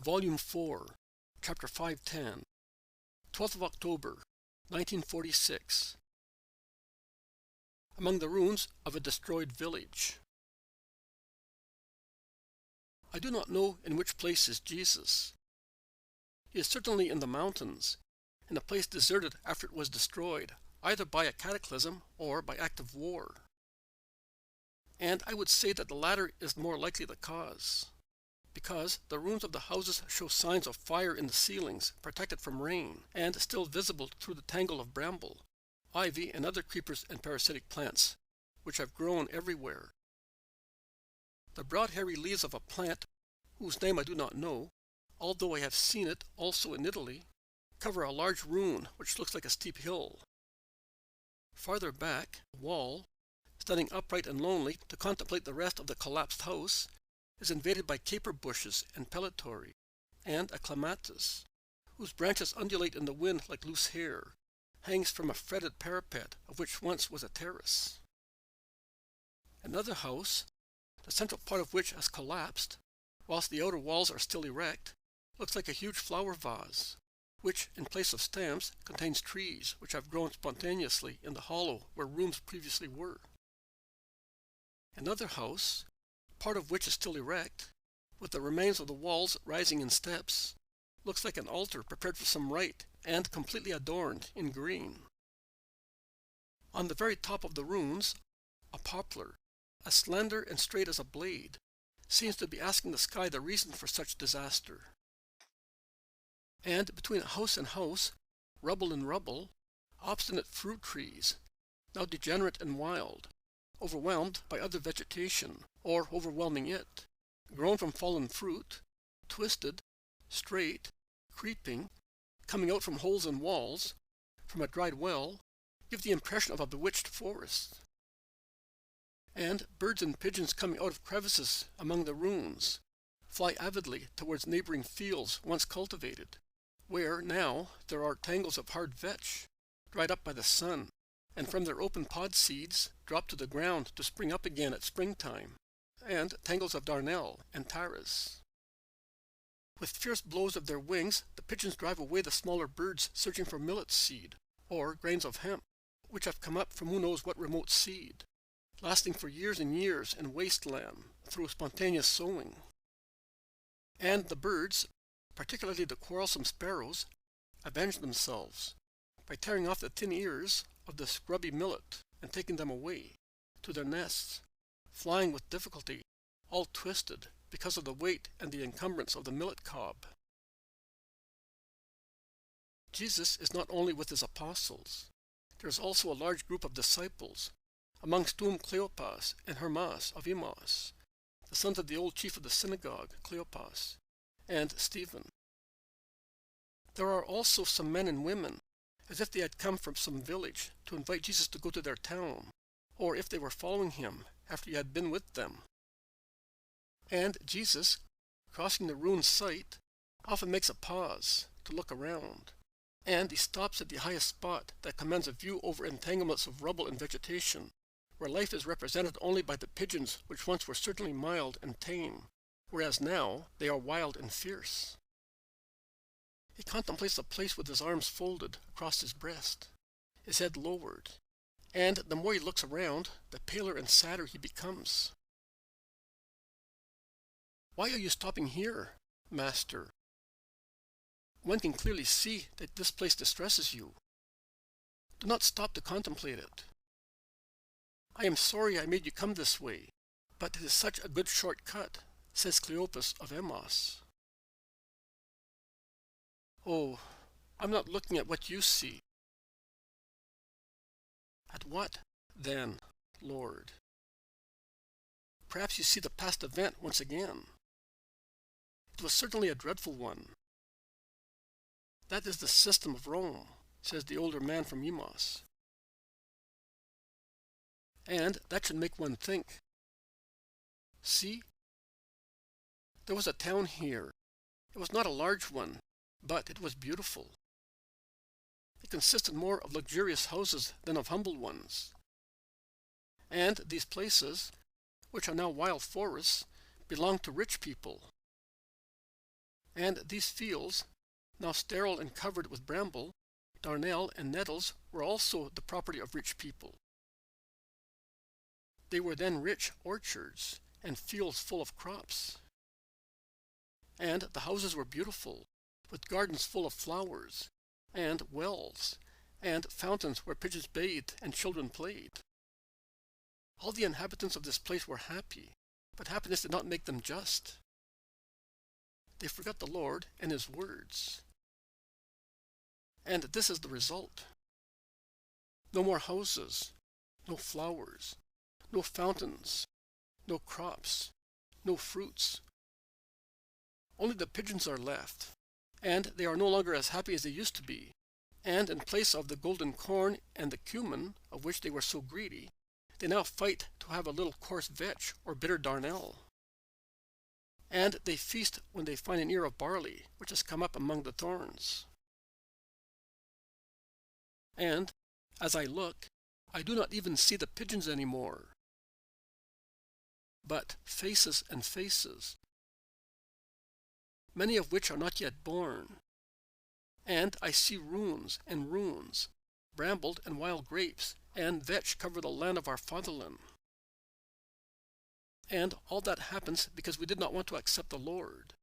Volume 4, Chapter 510, 12th of October, 1946. Among the ruins of a destroyed village. I do not know in which place is Jesus. He is certainly in the mountains, in a place deserted after it was destroyed, either by a cataclysm or by active war. And I would say that the latter is more likely the cause, because the ruins of the houses show signs of fire in the ceilings, protected from rain, and still visible through the tangle of bramble, ivy, and other creepers and parasitic plants, which have grown everywhere. The broad hairy leaves of a plant, whose name I do not know, although I have seen it also in Italy, cover a large ruin which looks like a steep hill. Farther back, the wall, standing upright and lonely to contemplate the rest of the collapsed house, is invaded by caper bushes and pellitory, and a clematis, whose branches undulate in the wind like loose hair, hangs from a fretted parapet of which once was a terrace. Another house, the central part of which has collapsed, whilst the outer walls are still erect, looks like a huge flower vase, which, in place of stems, contains trees which have grown spontaneously in the hollow where rooms previously were. Another house, part of which is still erect, with the remains of the walls rising in steps, looks like an altar prepared for some rite and completely adorned in green. On the very top of the ruins, a poplar, as slender and straight as a blade, seems to be asking the sky the reason for such disaster. And between house and house, rubble and rubble, obstinate fruit trees, now degenerate and wild, overwhelmed by other vegetation, or overwhelming it, grown from fallen fruit, twisted, straight, creeping, coming out from holes in walls, from a dried well, give the impression of a bewitched forest. And birds and pigeons coming out of crevices among the ruins fly avidly towards neighboring fields once cultivated, where now there are tangles of hard vetch, dried up by the sun, and from their open pod seeds drop to the ground to spring up again at springtime, and tangles of darnel and taris. With fierce blows of their wings, the pigeons drive away the smaller birds searching for millet seed, or grains of hemp, which have come up from who knows what remote seed, lasting for years and years in wasteland through spontaneous sowing. And the birds, particularly the quarrelsome sparrows, avenge themselves by tearing off the thin ears of the scrubby millet and taking them away to their nests, flying with difficulty, all twisted because of the weight and the encumbrance of the millet cob. Jesus is not only with his apostles. There is also a large group of disciples, amongst whom Cleopas and Hermas of Emmaus, the sons of the old chief of the synagogue, Cleopas, and Stephen. There are also some men and women, as if they had come from some village to invite Jesus to go to their town, or if they were following him after he had been with them. And Jesus, crossing the ruined site, often makes a pause to look around, and he stops at the highest spot that commands a view over entanglements of rubble and vegetation, where life is represented only by the pigeons which once were certainly mild and tame, whereas now they are wild and fierce. He contemplates the place with his arms folded across his breast, his head lowered, and the more he looks around, the paler and sadder he becomes. "Why are you stopping here, Master? One can clearly see that this place distresses you. Do not stop to contemplate it. I am sorry I made you come this way, but it is such a good short cut," says Cleopas of Emmaus. "Oh, I'm not looking at what you see." "At what, then, Lord?" "Perhaps you see the past event once again. It was certainly a dreadful one." "That is the system of Rome," says the older man from Emmaus. "And that should make one think. See, there was a town here. It was not a large one, but it was beautiful. It consisted more of luxurious houses than of humble ones. And these places, which are now wild forests, belonged to rich people. And these fields, now sterile and covered with bramble, darnel, and nettles, were also the property of rich people. They were then rich orchards, and fields full of crops. And the houses were beautiful, with gardens full of flowers, and wells, and fountains where pigeons bathed and children played. All the inhabitants of this place were happy, but happiness did not make them just. They forgot the Lord and His words. And this is the result. No more houses, no flowers, no fountains, no crops, no fruits. Only the pigeons are left, and they are no longer as happy as they used to be. And in place of the golden corn and the cumin, of which they were so greedy, they now fight to have a little coarse vetch or bitter darnel. And they feast when they find an ear of barley, which has come up among the thorns. And, as I look, I do not even see the pigeons anymore, but faces and faces, many of which are not yet born. And I see ruins and ruins, brambled and wild grapes, and vetch cover the land of our fatherland. And all that happens because we did not want to accept the Lord.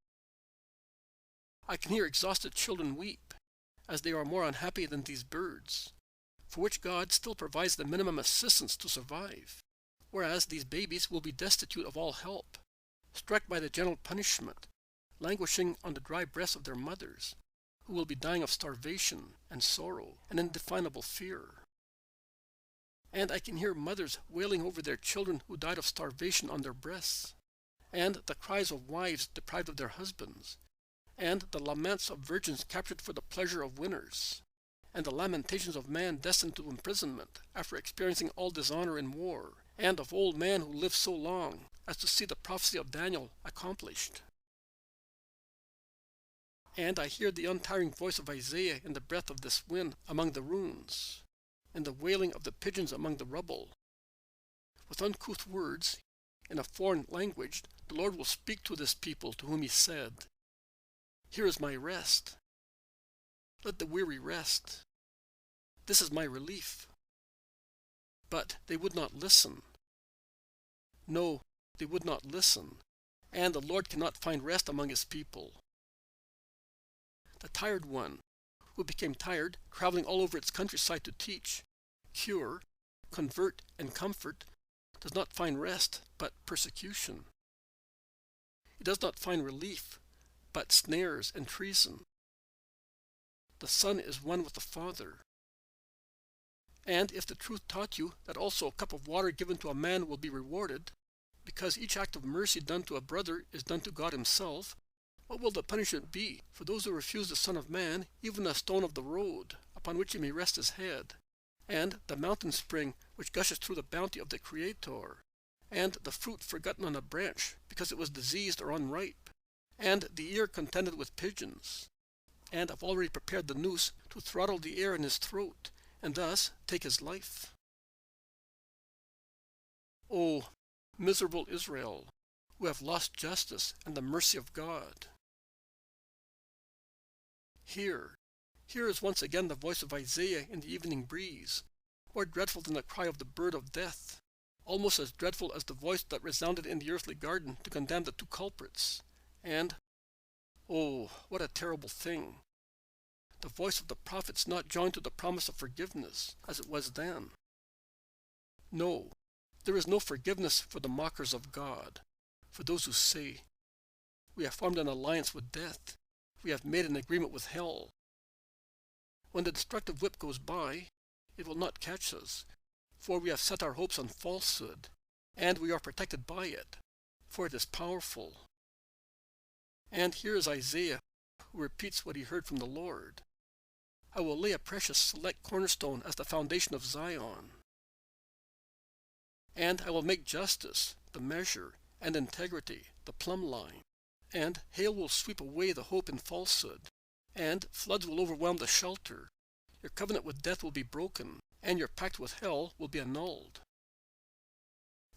I can hear exhausted children weep, as they are more unhappy than these birds, for which God still provides the minimum assistance to survive, whereas these babies will be destitute of all help, struck by the general punishment, languishing on the dry breasts of their mothers, who will be dying of starvation and sorrow and indefinable fear. And I can hear mothers wailing over their children who died of starvation on their breasts, and the cries of wives deprived of their husbands, and the laments of virgins captured for the pleasure of winners, and the lamentations of man destined to imprisonment after experiencing all dishonor in war, and of old men who lived so long as to see the prophecy of Daniel accomplished. And I hear the untiring voice of Isaiah in the breath of this wind among the ruins, and the wailing of the pigeons among the rubble. With uncouth words, in a foreign language, the Lord will speak to this people to whom He said, "Here is my rest. Let the weary rest. This is my relief." But they would not listen. No, they would not listen, and the Lord cannot find rest among His people. The tired one, who became tired, traveling all over its countryside to teach, cure, convert, and comfort, does not find rest, but persecution. He does not find relief, but snares and treason. The Son is one with the Father. And if the truth taught you that also a cup of water given to a man will be rewarded, because each act of mercy done to a brother is done to God Himself, what will the punishment be for those who refuse the Son of Man, even a stone of the road, upon which He may rest His head, and the mountain spring which gushes through the bounty of the Creator, and the fruit forgotten on a branch because it was diseased or unripe, and the ear contented with pigeons, and have already prepared the noose to throttle the air in his throat, and thus take his life? O miserable Israel, who have lost justice and the mercy of God! Here is once again the voice of Isaiah in the evening breeze, more dreadful than the cry of the bird of death, almost as dreadful as the voice that resounded in the earthly garden to condemn the two culprits. And, oh, what a terrible thing! The voice of the prophets not joined to the promise of forgiveness, as it was then. No, there is no forgiveness for the mockers of God, for those who say, "We have formed an alliance with death. We have made an agreement with hell." When the destructive whip goes by, it will not catch us, for we have set our hopes on falsehood, and we are protected by it, for it is powerful. And here is Isaiah, who repeats what he heard from the Lord. "I will lay a precious select cornerstone as the foundation of Zion. And I will make justice the measure, and integrity the plumb line. And hail will sweep away the hope in falsehood, and floods will overwhelm the shelter. Your covenant with death will be broken, and your pact with hell will be annulled.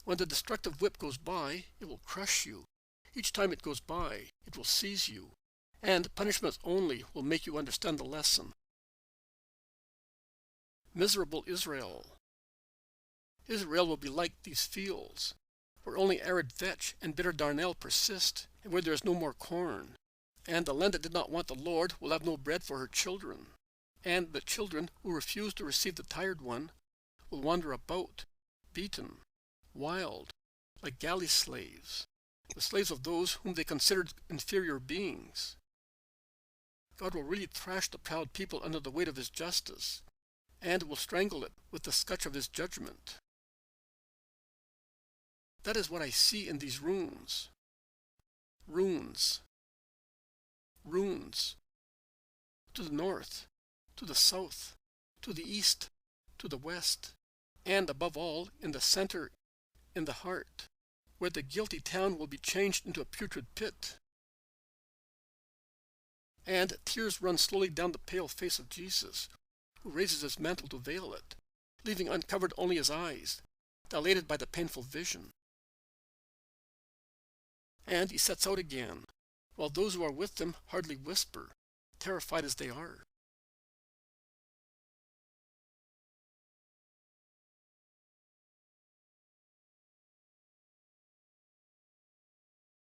When the destructive whip goes by, it will crush you. Each time it goes by, it will seize you, and punishments only will make you understand the lesson. Miserable Israel! Israel will be like these fields, where only arid vetch and bitter darnel persist, and where there is no more corn. And the land that did not want the Lord will have no bread for her children. And the children who refuse to receive the tired one will wander about, beaten, wild, like galley slaves, the slaves of those whom they considered inferior beings. God will really thrash the proud people under the weight of his justice, and will strangle it with the scutch of his judgment. That is what I see in these runes. Runes. Runes. To the north, to the south, to the east, to the west, and above all, in the center, in the heart, where the guilty town will be changed into a putrid pit. And tears run slowly down the pale face of Jesus, who raises his mantle to veil it, leaving uncovered only his eyes, dilated by the painful vision. And he sets out again, while those who are with him hardly whisper, terrified as they are.